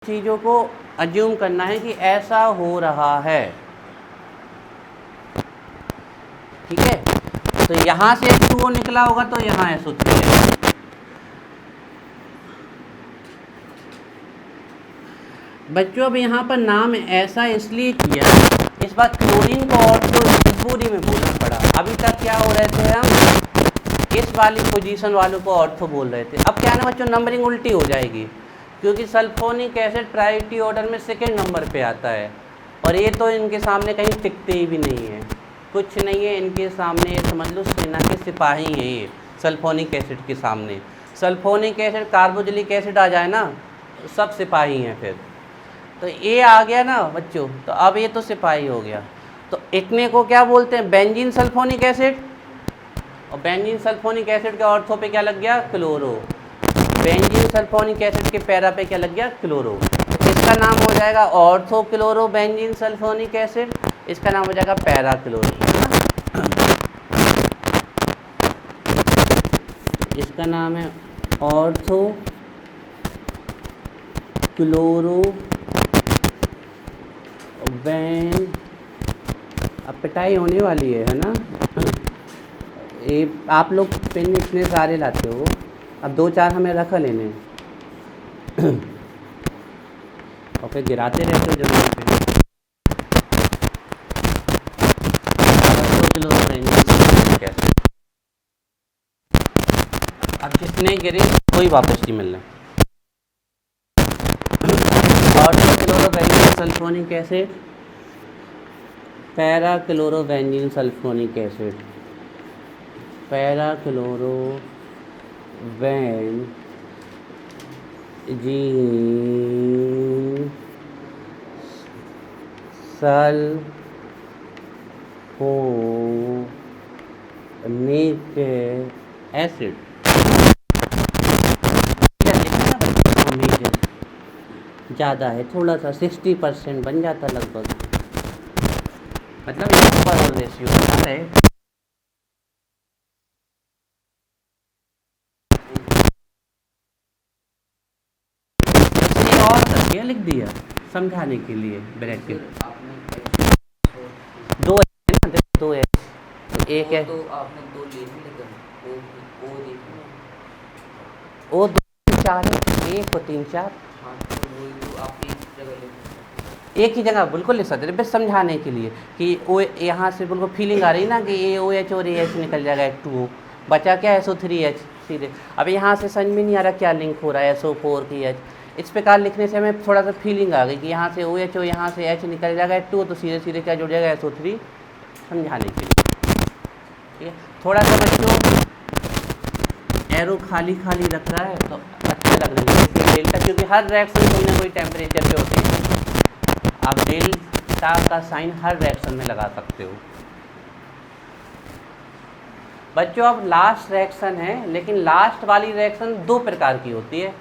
चीज़ों को अज्यूम करना है कि ऐसा हो रहा है। ठीक है, तो यहाँ से H2O निकला होगा तो यहाँ SO3 है। बच्चों अब यहाँ पर नाम ऐसा इसलिए किया, इस बार क्लोरीन को और तो मजबूरी में बोलना पड़ा। अभी तक क्या हो रहे थे हम इस वाली पोजीशन वालों को ऑर्थो बोल रहे थे। अब क्या है ना बच्चों, नंबरिंग उल्टी हो जाएगी क्योंकि सल्फोनिक एसिड प्रायोरिटी ऑर्डर में सेकेंड नंबर पे आता है और ये तो इनके सामने कहीं टिकते ही भी नहीं है, कुछ नहीं है इनके सामने। ये समझ लो सेना के सिपाही हैं ये सल्फोनिक एसिड के सामने। सल्फोनिक एसिड कार्बोक्सिलिक एसिड आ जाए ना सब सिपाही हैं फिर। तो ये आ गया ना बच्चों, तो अब ये तो सिपाही हो गया। तो इतने को क्या बोलते हैं, बेंजीन सल्फोनिक एसिड। और बेंजीन सल्फोनिक एसिड के ऑर्थो पे क्या लग गया, क्लोरो। बेंजीन सल्फोनिक एसिड के पैरा पे क्या लग गया, क्लोरो। इसका नाम हो जाएगा ortho chloro benzene sulphonic acid, इसका नाम हो जाएगा पैरा क्लोरो। इसका नाम है ऑर्थो क्लोरो बेन। अब पिटाई होने वाली है ना। ये आप लोग पेन इतने सारे लाते हो, अब 2-4 हमें रख लेने और फिर गिराते रहते हो जमीन पे। अब जितने गिरे कोई वापस नहीं मिलना। Ortho chloro benzene sulphonic acid, para chloro benzene sulphonic acid, para chloro benzene sulphonic acid. ज़्यादा है थोड़ा सा, 60% बन जाता लगभग, मतलब ऊपर और रेशियो बना रहे। इसने और करके लिख दिया समझाने के लिए ब्रैकेट। दो है ना, दो है, एक है तो आपने 2 ले भी लगा ओ 2-4 है, 1 और 3-4। हाँ तो वही तो आप एक जगह ले, एक ही जगह बिल्कुल लिख सकते थे बस समझाने के लिए कि ओ यहाँ से बिल्कुल फीलिंग आ रही ना कि ये OH और AH निकल जाएगा, H2O बचा क्या SO3H सीधे। अब यहाँ से समझ में नहीं आ रहा क्या लिंक हो रहा है SO4 की H। इस प्रकार लिखने से हमें थोड़ा सा फीलिंग आ गई कि यहाँ से OH और यहाँ से H निकल जाएगा H2O, तो सीधे सीधे क्या जुड़ जाएगा SO3, समझाने के लिए। ठीक है, थोड़ा सा बच्चों एरो खाली खाली रख रहा है तो अच्छा लगने लगे डेल्टा, क्योंकि हर रिएक्शन कोई ना कोई टेम्परेचर पे होती है। आप डेल्टा का साइन हर रिएक्शन में लगा सकते हो। बच्चों अब लास्ट रिएक्शन है, लेकिन लास्ट वाली रिएक्शन 2 प्रकार की होती है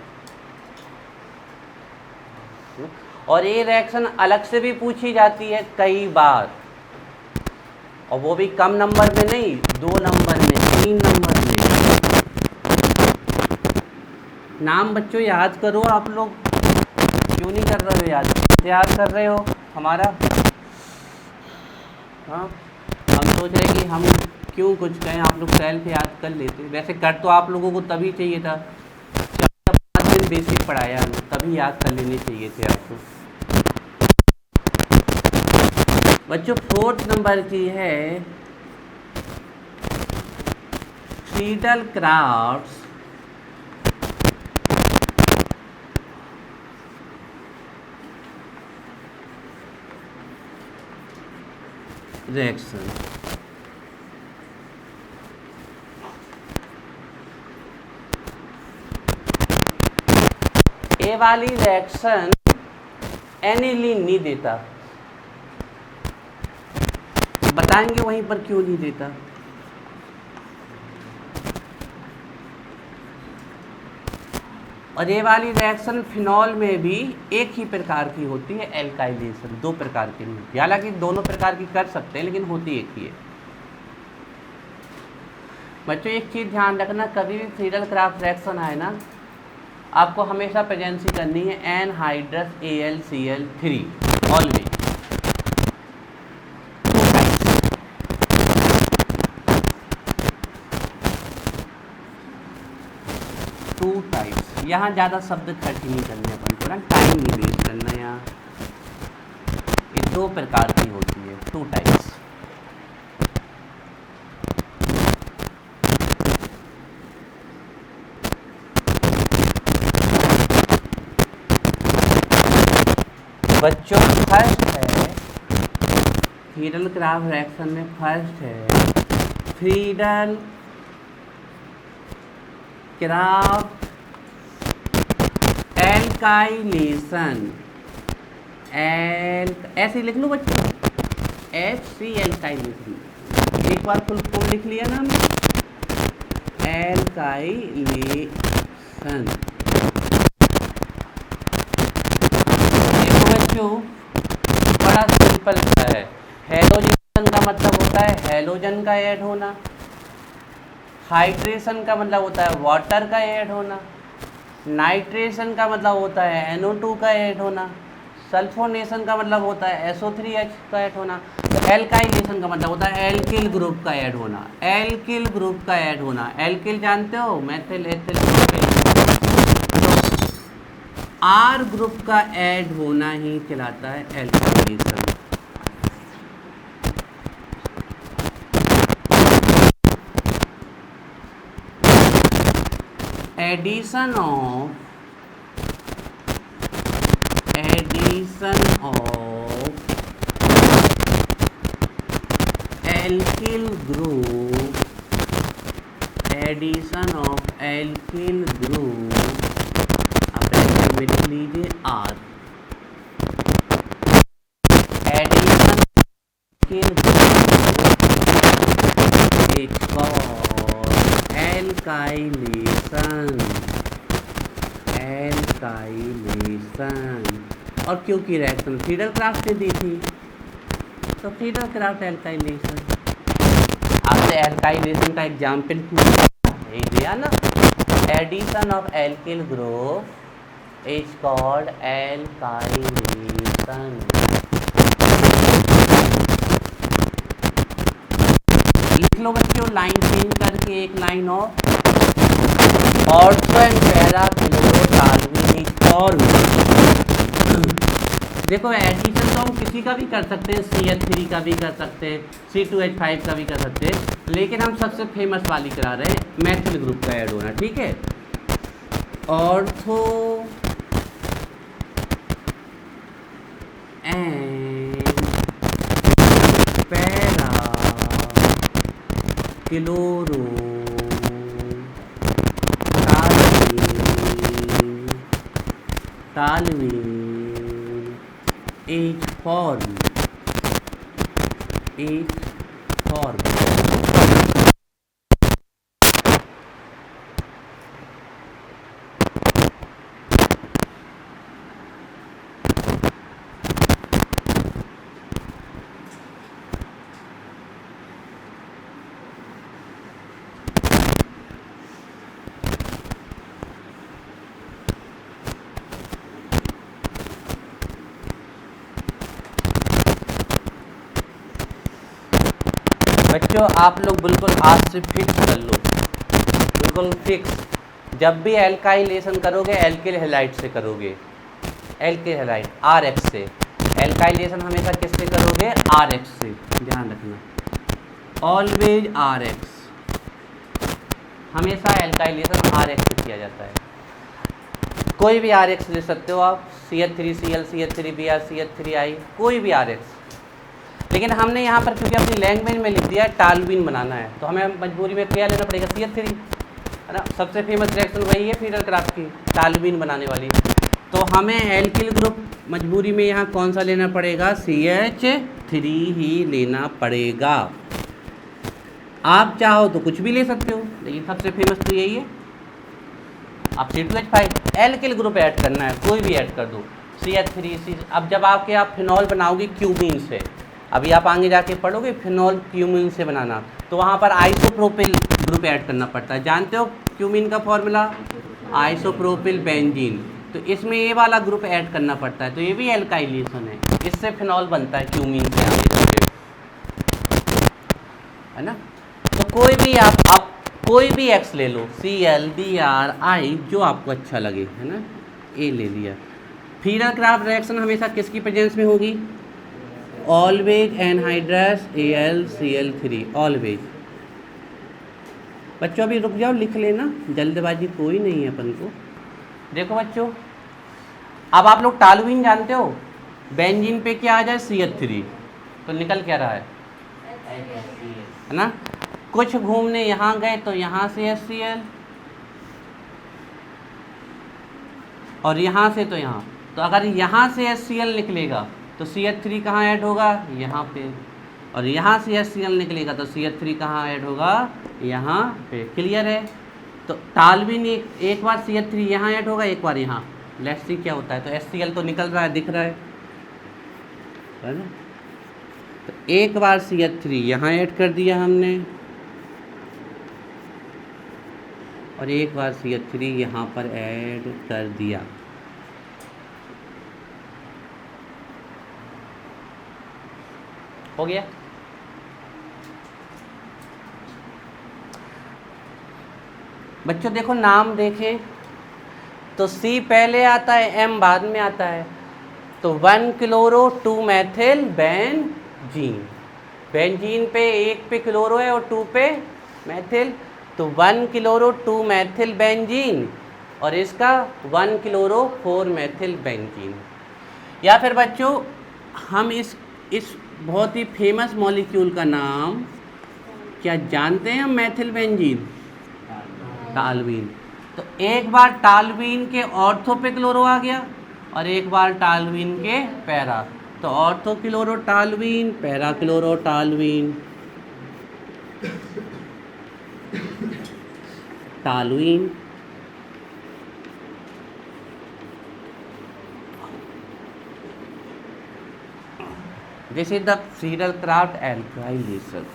और ये रिएक्शन अलग से भी पूछी जाती है कई बार, और वो भी कम नंबर में नहीं, 2 नंबर में, 3 नंबर में। नाम बच्चों याद करो, आप लोग क्यों नहीं कर रहे हो याद, तैयार कर रहे हो हमारा। हाँ, हम सोच रहे कि हम क्यों कुछ कहें, आप लोग सेल्फ याद कर लेते। वैसे कर तो आप लोगों को तभी चाहिए था, 4-5 दिन बेसिक पढ़ाया हमें, तभी याद कर लेने चाहिए थे आपको। बच्चों 4th नंबर की है फ्रीडल क्राफ्ट रिएक्शन। ए वाली रिएक्शन एनिलीन नहीं देता, बताएंगे वहीं पर क्यों नहीं देता। और ये वाली रिएक्शन फिनॉल में भी एक ही प्रकार की होती है, एल्काइलेशन, 2 प्रकार की नहीं होती। हालांकि दोनों प्रकार की कर सकते हैं लेकिन होती एक ही है। बच्चों एक चीज़ ध्यान रखना, कभी भी फ्रीडल क्राफ्ट रिएक्शन आए ना आपको हमेशा प्रेजेंसी करनी है anhydrous AlCl3 always. Two types, यहाँ ज़्यादा शब्द खर्च नहीं करने अपन को ना, टाइम नहीं वेस्ट करना। यहाँ ये दो प्रकार की होती है, टू टाइप्स। बच्चों फर्स्ट है फ्रीडल क्राफ्ट रिएक्शन में, फर्स्ट है फ्रीडल क्राफ्ट एल्काइलेशन, ऐसे लिख लो बच्चों, HC एल्काइलेशन। एक बार फुल फॉर्म लिख लिया ना हमने, एल्काइलेशन। देखो बच्चों बड़ा सिंपल सा है। हेलोजन का मतलब होता है हेलोजन का ऐड होना, हाइड्रेशन का मतलब होता है वाटर का ऐड होना, नाइट्रेशन का मतलब होता है NO2 का ऐड होना, सल्फोनेशन का मतलब होता है SO3H का ऐड होना, एल्काइलेशन का मतलब होता है एल्किल ग्रुप का ऐड होना, एल्किल ग्रुप का ऐड होना। एल्किल जानते हो, methyl ethyl propyl. R group का ऐड होना ही कहलाता है alkylation. Addition of alkyl group, addition of alkyl group, आप में लिख लीजिए R। Addition alkyl group alkylation. और क्योंकि रिएक्शन फ्रीडल क्राफ्ट से दी थी तो फ्रीडल क्राफ्ट एल्काइलेशन। आपसे एल्काइलेशन का एग्जाम्पल पूछा दिया ना, addition of alkyl group is called alkylation. लिख लो बच्चों लाइन चेंज करके एक लाइन और पैरा देखो एडिशन तो हम किसी का भी कर सकते हैं, CH3 का भी कर सकते हैं, C2H5 का भी कर सकते हैं, लेकिन हम सबसे फेमस वाली करा रहे हैं मैथिल ग्रुप का ऐड होना। ठीक है, ortho and para chloro toluene is formed बच्चों आप लोग बिल्कुल आज से फिक्स कर लो, बिल्कुल फिक्स। जब भी एल्काइलेशन करोगे एल्किल हैलाइड से करोगे, एल्किल हैलाइड RX से। एल्काइलेशन हमेशा किससे करोगे? RX से, ध्यान रखना, ऑलवेज RX, हमेशा एल्काइलेशन RX से किया जाता है। कोई भी RX ले सकते हो आप, CH3Cl, CH3Br, CH3I, कोई भी RX। लेकिन हमने यहाँ पर क्योंकि अपनी लैंग्वेज में लिख दिया है टॉलुएन बनाना है, तो हमें मजबूरी में क्या लेना पड़ेगा? CH3, है ना। सबसे फेमस रिएक्शन वही है फ्रीडल क्राफ्ट की, टॉलुएन बनाने वाली। तो हमें एल्किल ग्रुप मजबूरी में यहाँ कौन सा लेना पड़ेगा? CH3 ही लेना पड़ेगा। आप चाहो तो कुछ भी ले सकते हो, लेकिन सबसे फेमस तो यही है। आप C2H5 एल्किल ग्रुप ऐड करना है, कोई भी ऐड कर दो, CH3। अब जब आप फिनॉल बनाओगे क्यूमीन से, अभी आप आगे जाके पढ़ोगे फिनॉल क्यूमीन से बनाना, तो वहाँ पर आइसोप्रोपिल ग्रुप ऐड करना पड़ता है। जानते हो क्यूमीन का फॉर्मूला? Isopropyl benzene. तो इसमें ये वाला ग्रुप ऐड करना पड़ता है, तो ये भी एल्काइलेशन है, इससे फिनॉल बनता है क्यूमीन से आगे, है ना। तो कोई भी आप कोई भी एक्स ले लो, Cl Br I, जो आपको अच्छा लगे, है ना, ए ले लिया। फ्रीडल क्राफ्ट रिएक्शन हमेशा किसकी प्रेजेंस में होगी? Always anhydrous AlCl3, always. बच्चों अभी रुक जाओ, लिख लेना, जल्दबाजी कोई नहीं है अपन को। देखो बच्चों, अब आप लोग टॉलुइन जानते हो, बेंजीन पे क्या आ जाए CH3, तो निकल क्या रहा है ना। कुछ घूमने यहाँ गए तो यहाँ से HCl, और यहाँ से तो यहाँ, तो अगर यहाँ से HCl निकलेगा तो CH3 कहाँ ऐड होगा? यहाँ पे। और यहाँ से HCl निकलेगा तो CH3 कहाँ ऐड होगा? यहाँ पे। क्लियर है? तो टॉलुइन एक बार CH3 यहाँ ऐड होगा, एक बार यहाँ। लेट्स सी क्या होता है। तो HCl तो निकल रहा है, दिख रहा है ना। तो एक बार CH3 यहाँ ऐड कर दिया हमने, और एक बार CH3 यहाँ पर ऐड कर दिया। हो गया। बच्चों देखो, नाम देखें तो C पहले आता है, M बाद में आता है। तो 1 क्लोरो 2 मैथिल बेंजीन। बेंजीन पे 1 पे क्लोरो है और 2 पे मैथिल, तो 1 क्लोरो 2 मैथिल बेंजीन, और इसका 1 क्लोरो 4 मैथिल बेंजीन। या फिर बच्चों हम इस बहुत ही फेमस मॉलिक्यूल का नाम क्या जानते हैं हम? Maithil benzene, toluene. तो एक बार टॉलुइन के ऑर्थो पे क्लोरो आ गया, और एक बार टॉलुइन के पैरा। तो ortho chloro toluene, para chloro toluene, toluene. This is the Friedel Craft alkylation.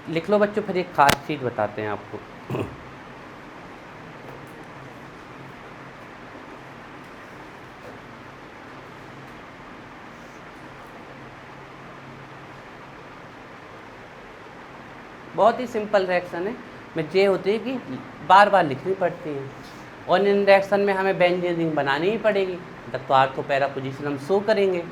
लिख लो बच्चों, फिर एक खास चीज बताते हैं आपको। बहुत ही सिंपल रिएक्शन है, में ये होती है कि बार बार लिखनी पड़ती है, और इन रिएक्शन में हमें बेंजीन रिंग बनानी ही पड़ेगी, तब तो आर्थो पैरा पोजीशन हम शो करेंगे।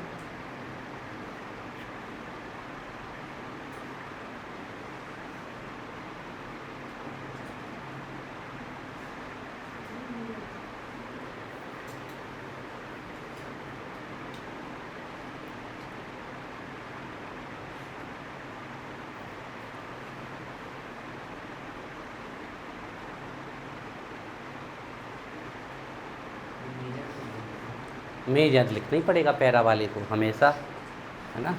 मेजर लिखना ही पड़ेगा पैरा वाले को हमेशा, है ना।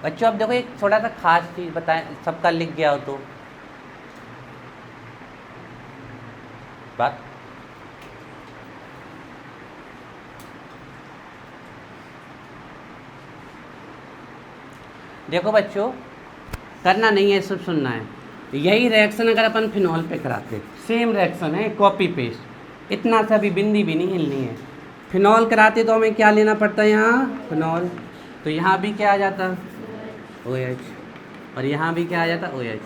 बच्चों अब देखो, एक थोड़ा सा खास चीज़ बताएं, सबका लिख गया हो तो बात। देखो बच्चों, करना नहीं है, सिर्फ सुनना है। यही रिएक्शन अगर अपन फिनॉल पे कराते, सेम रिएक्शन है, कॉपी पेस्ट, इतना सा भी बिंदी भी नहीं हिलनी है। फिनॉल कराते तो हमें क्या लेना पड़ता है? यहाँ फिनॉल, तो यहाँ भी क्या आ जाता? OH, और यहाँ भी क्या आ जाता? OH।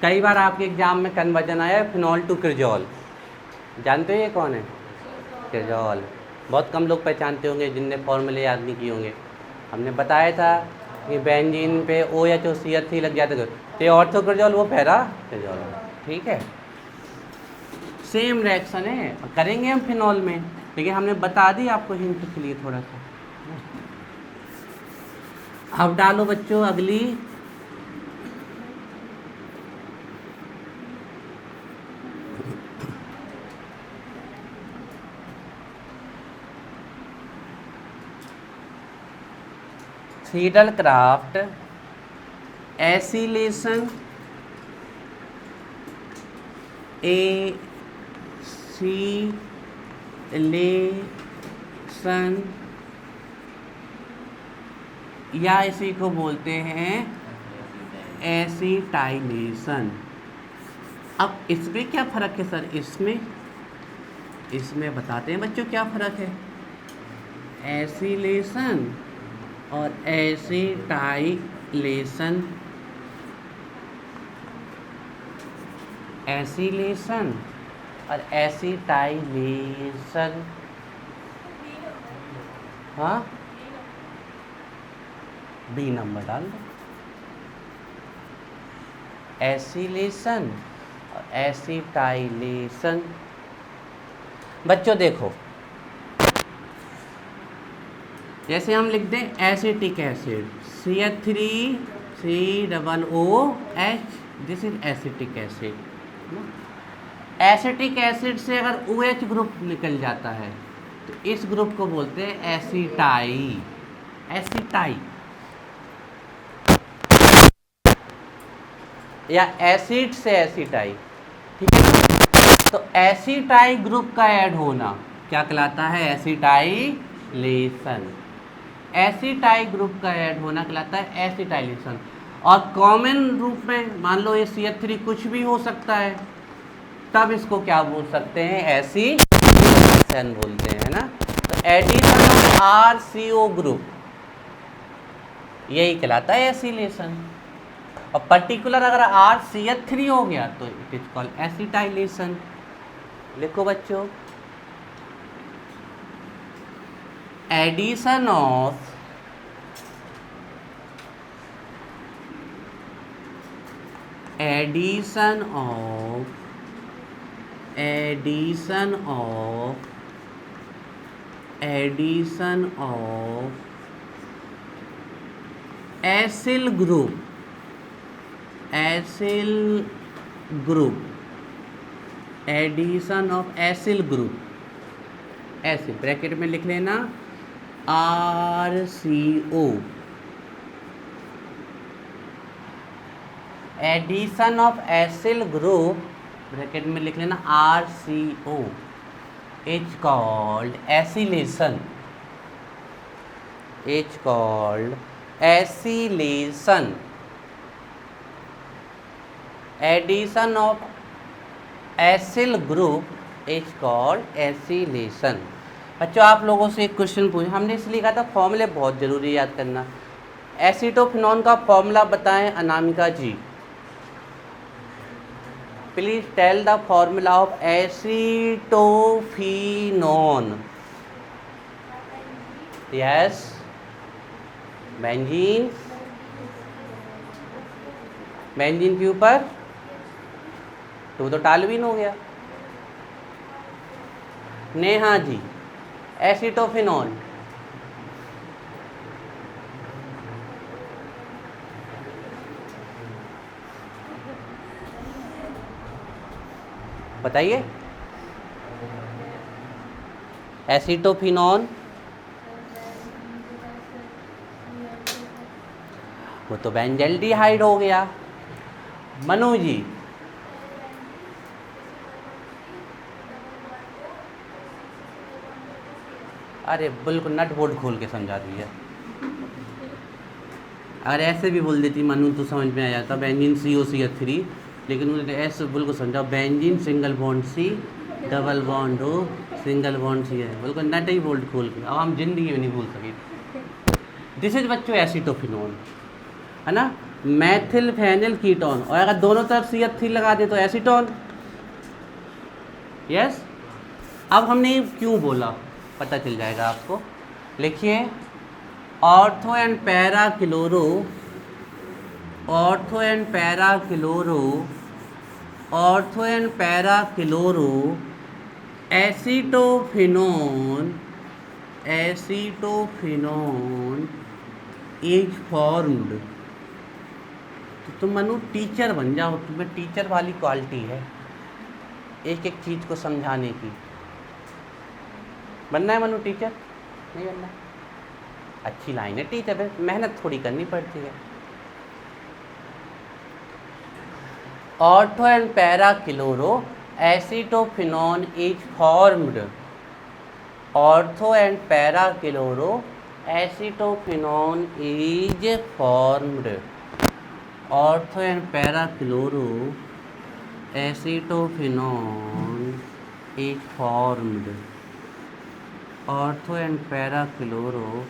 कई बार आपके एग्जाम में कन्वर्जन आया है फिनॉल टू क्रिजॉल, जानते हो ये कौन है? क्रिजॉल। बहुत कम लोग पहचानते होंगे जिनने फॉर्मूले याद नहीं किए होंगे। हमने बताया था कि बेंजीन पे OH और CH3 लग जाते थे, तो ऑर्थो क्रिजॉल वो पैरा क्रिजॉल, ठीक है। सेम रिएक्शन है, करेंगे हम फिनॉल में, लेकिन हमने बता दी आपको हिंट के लिए थोड़ा सा। अब डालो बच्चों अगली, फ्रीडल क्राफ्ट एसिलेशन एसिलेशन या इसी को बोलते हैं एसिटाइलेशन। अब इसमें क्या फ़र्क है सर? इसमें बताते हैं बच्चों क्या फ़र्क है। एसिलेशन और एसिटाइलेशन, एसिलेशन और एसिटाइलेशन, हाँ बी नंबर डाल दो। एसिलेशन और एसिटाइलेशन। बच्चों देखो, जैसे हम लिख दें acetic acid CH3COOH, this is acetic acid. Acetic acid से अगर OH ग्रुप निकल जाता है तो इस ग्रुप को बोलते हैं एसिटाई। एसिटाई या एसिड से एसिटाई, ठीक है ना। तो एसिटाई ग्रुप का ऐड होना क्या कहलाता है? एसिटाइलेशन। एसिटाई ग्रुप का ऐड होना कहलाता है एसिटाइलेशन। और कॉमन रूप में मान लो ये CH3 कुछ भी हो सकता है, तब इसको क्या बोल सकते हैं? एसिलेशन बोलते हैं ना। तो एडिशन ऑफ RCO ग्रुप यही कहलाता है एसिलेशन। और पर्टिकुलर अगर RCH3 हो गया तो इट इज कॉल्ड एसिटाइलेशन। लिखो बच्चों, addition of acyl group, addition of acyl group, acyl bracket में लिख लेना RCO, addition of acyl group bracket में लिख लेना RCO is called acylation, addition of acyl group is called acylation. बच्चों आप लोगों से एक क्वेश्चन पूछा, हमने इसलिए कहा था फॉर्मूले बहुत ज़रूरी याद करना। एसीटोफिनॉन का फॉर्मूला बताएं Anamika ji. Please tell the formula of acetophenone. Yes, benzene, benzene के ऊपर तो टालवीन हो गया। नेहा जी, एसीटोफिनॉन बताइए। एसीटोफिनॉन वो तो बेंजल्डिहाइड हो गया। मनु जी, अरे बिल्कुल नट बोल्ट खोल के समझा दिया। अगर ऐसे भी बोल देती मनु तो समझ में आ जाता, बेंजीन COCH3, लेकिन उन्होंने ऐसे बिल्कुल समझा, benzene single bond C double bond O single bond C है, बिल्कुल नट ही बोल्ट खोल के। अब हम जिंदगी में नहीं भूल सके। दिस इज बच्चों एसीटोफिनॉन, है ना। मैथिल फेनिल कीटोन, और अगर दोनों तरफ CH3 लगा दे तो एसीटोन। यस, अब हमने क्यों बोला पता चल जाएगा आपको। लिखिए, ortho and para chloro acetophenone is formed. तो तुम मनु टीचर बन जाओ, तुम्हें टीचर वाली क्वालिटी है एक एक चीज़ को समझाने की। बनना है मनु टीचर? नहीं बनना? अच्छी लाइन है टीचर है, मेहनत थोड़ी करनी पड़ती है। Ortho and para chloro acetophenone is formed ortho and para chloro acetophenone is formed ortho and para chloro acetophenone is formed ortho and para chloro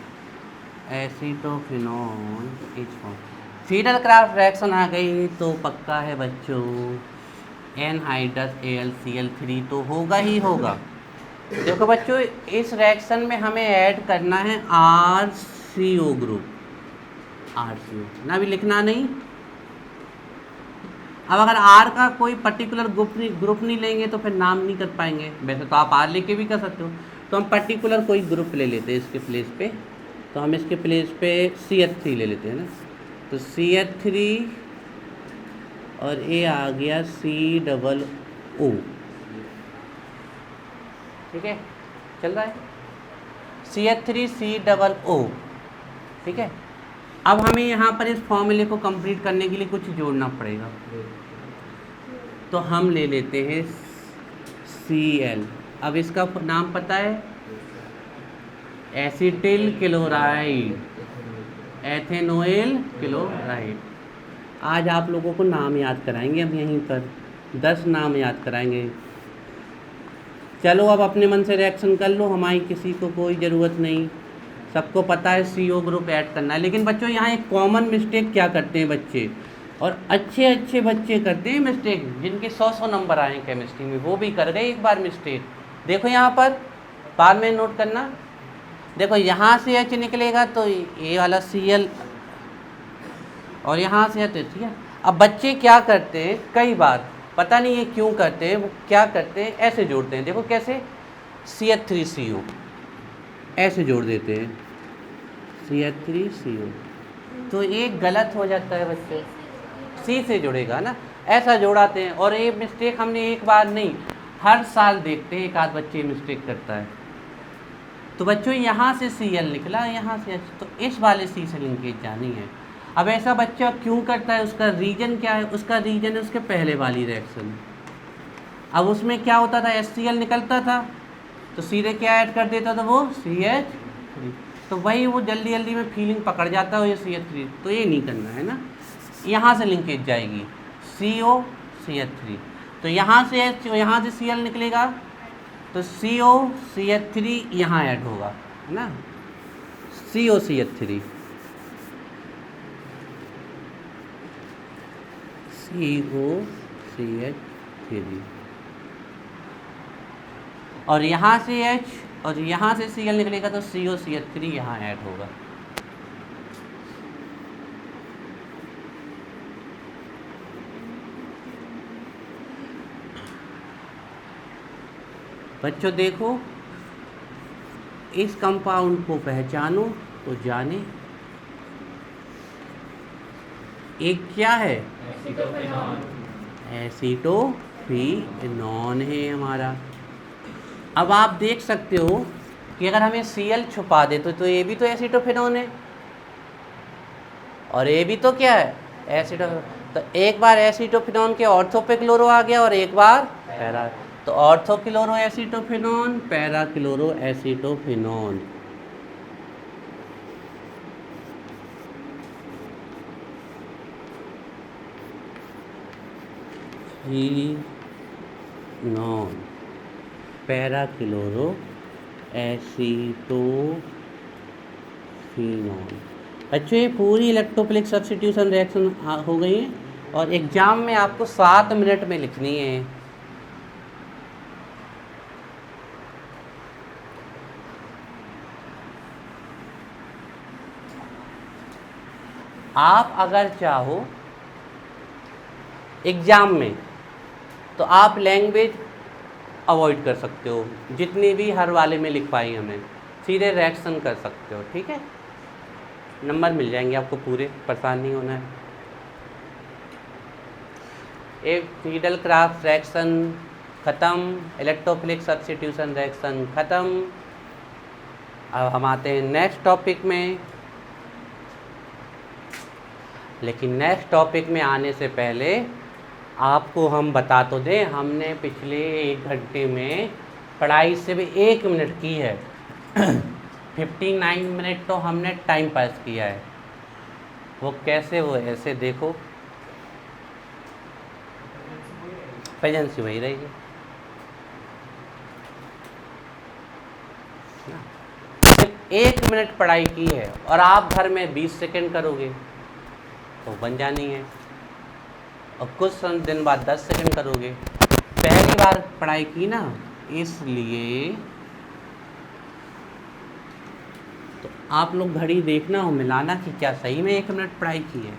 acetophenone is formed। Friedel Crafts reaction आ गई तो पक्का है बच्चों NH+AlCl3 तो होगा ही होगा। देखो बच्चों इस रिएक्शन में हमें ऐड करना है RCO ग्रुप, RCO ना भी लिखना नहीं। अब अगर R का कोई पर्टिकुलर ग्रुप नहीं लेंगे तो फिर नाम नहीं कर पाएंगे। वैसे तो आप R लेके भी कर सकते हो, तो हम पर्टिकुलर कोई ग्रुप ले लेते हैं इसके प्लेस पे। तो हम इसके प्लेस पे CH3 ले लेते हैं ना, तो CH3 और ये आ गया COO। ठीक है, चल रहा है CH3COO। ठीक है, अब हमें यहाँ पर इस फॉर्मूले को कंप्लीट करने के लिए कुछ जोड़ना पड़ेगा, तो हम ले लेते हैं Cl। अब इसका नाम पता है एसिटिल क्लोराइड, एथेनोइल क्लोराइड। आज आप लोगों को नाम याद कराएंगे, हम यहीं पर 10 नाम याद कराएंगे। चलो अब अपने मन से रिएक्शन कर लो, हमारी किसी को कोई ज़रूरत नहीं, सबको पता है CO ग्रुप ऐड करना है। लेकिन बच्चों यहाँ एक कॉमन मिस्टेक क्या करते हैं बच्चे, और अच्छे अच्छे बच्चे करते हैं मिस्टेक, जिनके 100 नंबर आए केमिस्ट्री में, वो भी कर गए एक बार मिस्टेक। देखो यहाँ पर बाद में नोट करना, देखो यहाँ से H निकलेगा तो ये वाला Cl और यहाँ से H, ठीक है। अब बच्चे क्या करते हैं, कई बार पता नहीं ये क्यों करते हैं, वो क्या करते हैं ऐसे जोड़ते हैं। देखो कैसे, CH3CO ऐसे जोड़ देते हैं, CH3CO, तो ये गलत हो जाता है बच्चे, C से जुड़ेगा ना, ऐसा जोड़ाते हैं। और ये मिस्टेक हमने एक बार नहीं, हर साल देखते हैं, एक आध बच्चे मिस्टेक करता है। तो बच्चों यहाँ से Cl निकला, यहाँ से H, तो इस वाले C से लिंकेज जानी है। अब ऐसा बच्चा क्यों करता है, उसका रीजन क्या है, उसका रीजन है उसके पहले वाली रिएक्शन। अब उसमें क्या होता था, HCl निकलता था तो सीधे क्या ऐड कर देता था वो CH3, तो वही वो जल्दी जल्दी में फीलिंग पकड़ जाता है ये CH3, तो ये नहीं करना है ना। यहाँ से लिंकेज जाएगी CO CH3, तो यहाँ से Cl निकलेगा तो CO CH3 यहाँ ऐड होगा, है ना, CO CH3 COCH3, और यहाँ से H और यहाँ से Cl निकलेगा तो COCH3 यहाँ ऐड होगा। बच्चों देखो, इस कंपाउंड को पहचानो तो जाने, एक क्या है, एसीटोफिनॉन है हमारा। अब आप देख सकते हो कि अगर हमें Cl छुपा दे तो ये भी तो एसीटोफिनॉन है, और ये भी तो क्या है, एसीटोफिनॉन। तो एक बार एसीटोफिनॉन के ऑर्थो पे क्लोरो आ गया और एक बार पैरा, तो ortho chloro acetophenone, para chloro acetophenone. Phenone, para chloro acetophenone. अच्छा, ये पूरी इलेक्ट्रोफिलिक सब्स्टिट्यूशन रिएक्शन हो गई है, और एग्जाम में आपको 7 मिनट में लिखनी है। आप अगर चाहो एग्ज़ाम में तो आप लैंग्वेज अवॉइड कर सकते हो, जितनी भी हर वाले में लिखवाई हमें, सीधे रिएक्शन कर सकते हो, ठीक है। नंबर मिल जाएंगे आपको पूरे, परेशान नहीं होना है। एक फीडल क्राफ्ट रिएक्शन ख़त्म, इलेक्ट्रोफिलिक सब्स्टिट्यूशन रिएक्शन ख़त्म। अब हम आते हैं नेक्स्ट टॉपिक में, लेकिन नेक्स्ट टॉपिक में आने से पहले आपको हम बता तो दें, हमने पिछले 1 घंटे में पढ़ाई से भी 1 मिनट की है। 59 मिनट तो हमने टाइम पास किया है। वो कैसे, वो ऐसे देखो, पेजेंसी वही रहेगी। सिर्फ 1 मिनट पढ़ाई की है और आप घर में 20 सेकंड करोगे तो बन जानी है, और कुछ दिन बाद 10 सेकंड करोगे। पहली बार पढ़ाई की ना, इसलिए तो आप लोग घड़ी देखना हो, मिलाना कि क्या सही में 1 मिनट पढ़ाई की है।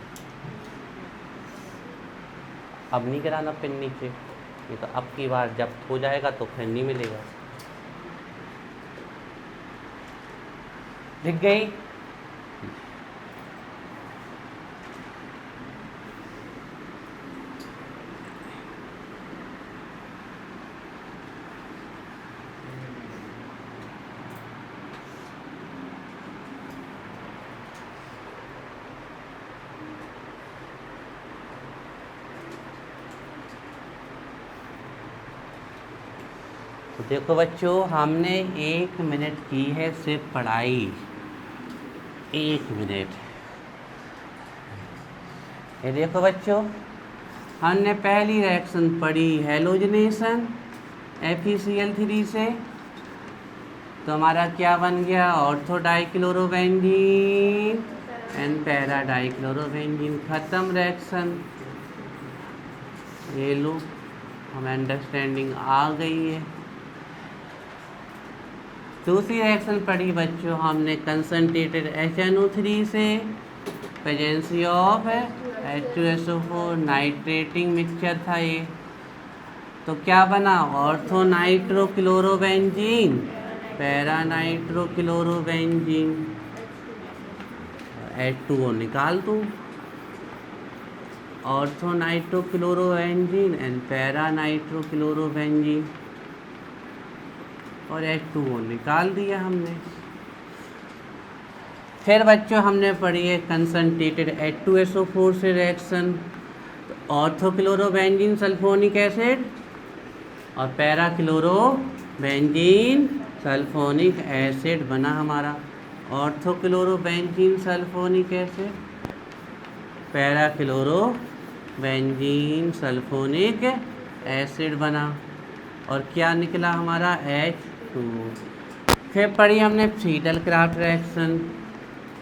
अब नहीं गिराना पिन नीचे, ये तो अब की बार जब हो जाएगा तो फिर नहीं मिलेगा। दिख गई? तो देखो बच्चों, हमने 1 मिनट की है सिर्फ पढ़ाई, 1 मिनट। ये देखो बच्चों, हमने पहली रिएक्शन पढ़ी हैलोजनेशन FeCl3 से, तो हमारा क्या बन गया, ortho dichlorobenzene and para dichlorobenzene. खत्म रिएक्शन। ये लो, हमें अंडरस्टैंडिंग आ गई है। दूसरी रिएक्शन पढ़ी बच्चों हमने कंसंट्रेटेड HNO3 से, presence of H2SO4 nitrating mixture था ये, तो क्या बना, ortho nitrochlorobenzene para nitrochlorobenzene. H2O निकाल दूँ, ortho nitrochlorobenzene and para nitrochlorobenzene, और H2O निकाल दिया हमने। फिर बच्चों हमने पढ़ी है कंसंट्रेटेड H2SO4 से रिएक्शन, तो ऑर्थोक्लोरोबेंजीन सल्फोनिक एसिड और पैरा क्लोरोबेंजीन सल्फोनिक एसिड बना हमारा। Orthochlorobenzene sulphonic acid, para chlorobenzene sulphonic acid बना, और क्या निकला हमारा, H2O। फिर पढ़ी हमने Friedel Crafts reaction.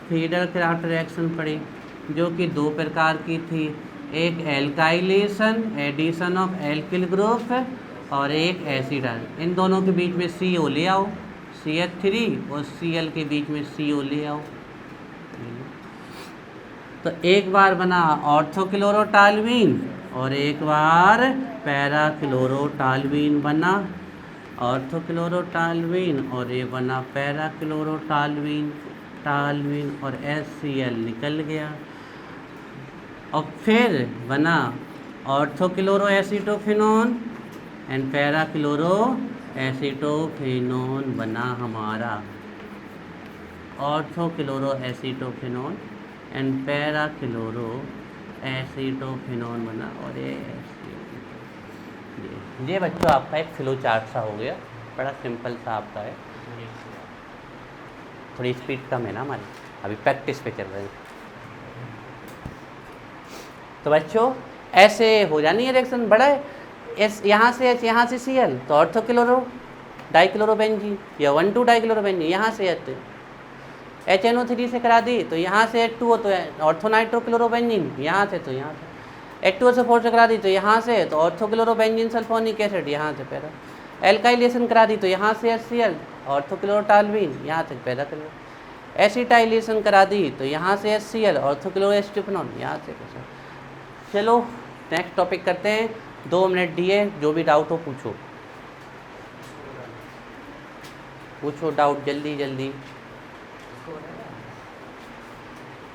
Friedel Crafts reaction पढ़ी जो कि 2 प्रकार की थी, एक alkylation addition of alkyl group और एक एसिडल। इन दोनों के बीच में CO ले आओ, CH3 और Cl के बीच में CO ले आओ। तो एक बार बना ऑर्थोक्लोरोटाल्वीन और एक बार पैराक्लोरोटाल्वीन बना। ऑर्थोक्लोरोटाल्वीन और ये बना पैराक्लोरोटाल्वीन, टाल्वीन और HCl निकल गया। और फिर बना ऑर्थोक्लोरो एसीटोफिनोन एंड पैराक्लोरो एसीटोफिनोन बना हमारा। ऑर्थोक्लोरो एसीटोफिनोन एंड पैराक्लोरो एसीटोफिनोन बना, और ये बच्चों आपका एक फ्लो चार्ट सा हो गया, बड़ा सिंपल सा आपका है। थोड़ी स्पीड कम है ना हमारी, अभी प्रैक्टिस पे चल रहे हैं। तो बच्चों ऐसे हो जानी है रिएक्शन, बड़ा है यहाँ से H, यहाँ से Cl, तो ऑर्थोक्लोरो डाइक्लोरोबेंजीन या 1,2 डाइक्लोरोबेंजीन, यहाँ से HNO3 से करा दी तो यहाँ से H2O, तो ऑर्थो नाइट्रोक्लोरोबेंजीन, यहाँ से तो यहाँ से H2SO4 से करा दी तो यहाँ से तो ऑर्थोक्लोरोबेंजीन सल्फोनिक एसिड, यहाँ से पैरा एल्काइलेशन करा दी तो यहाँ से HCl, ऑर्थोक्लोरोटाल्वीन, यहाँ से पैरा क्लोरो एसिटाइलेशन करा दी तो यहाँ से HCl, ऑर्थोक्लोरो एसीटोफिनोन, यहाँ से कैसे। चलो नेक्स्ट टॉपिक करते हैं। 2 मिनट दिए, जो भी डाउट हो पूछो, पूछो डाउट जल्दी जल्दी।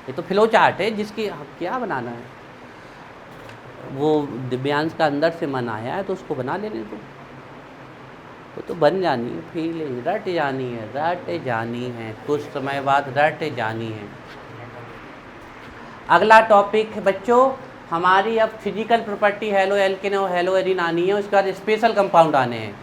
ये तो फ्लो चार्ट है जिसकी क्या बनाना है, वो दिव्यांश का अंदर से मन आया है तो उसको बना लेने दो, तो बन जानी है, फीलिंग रट जानी है, रट जानी है, कुछ समय बाद रट जानी है। अगला टॉपिक बच्चों हमारी अब फिजिकल प्रॉपर्टी हेलो एल्केन और हेलो एरिन आनी है, उसके बाद स्पेशल कंपाउंड आने हैं।